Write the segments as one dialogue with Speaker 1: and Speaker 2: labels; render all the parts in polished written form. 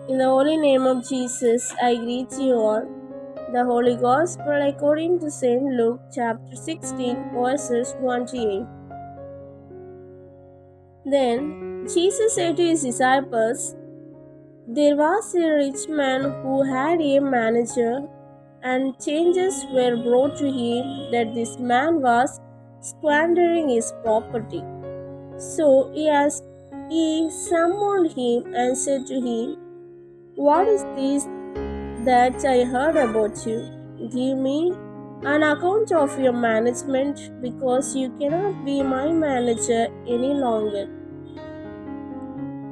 Speaker 1: In the holy name of Jesus, I greet you all. The Holy Gospel according to St. Luke chapter 16 verses 28. Then Jesus said to his disciples, "There was a rich man who had a manager, and changes were brought to him that this man was squandering his property. So he summoned him and said to him, 'What is this that I heard about you? Give me an account of your management, because you cannot be my manager any longer.'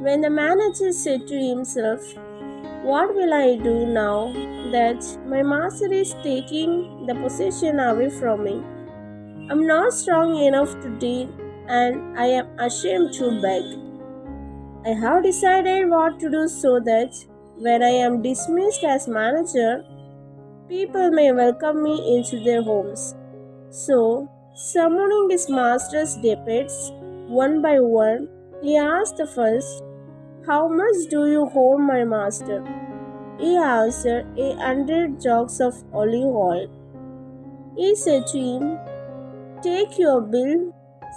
Speaker 1: When the manager said to himself, 'What will I do now that my master is taking the possession away from me? I'm not strong enough to deal, and I am ashamed to beg. I have decided what to do so that when I am dismissed as manager, people may welcome me into their homes.' So, summoning his master's debtors one by one, he asked the first, 'How much do you owe my master?' He answered, 100 jugs of olive oil.' He said to him, 'Take your bill,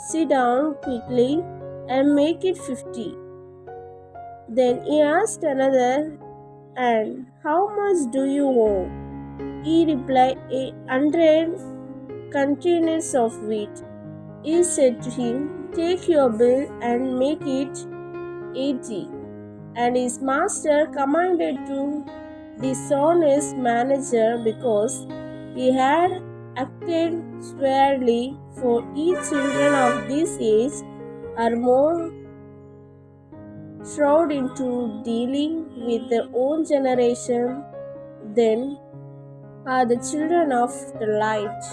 Speaker 1: sit down quickly, and make it 50. Then he asked another, 'And how much do you owe?' He replied, 100 containers of wheat.' He said to him, 'Take your bill and make it 80. And his master commanded to disown his manager because he had acted swearly, for each children of this age are more shrewd into dealing with their own generation than are the children of the light.'"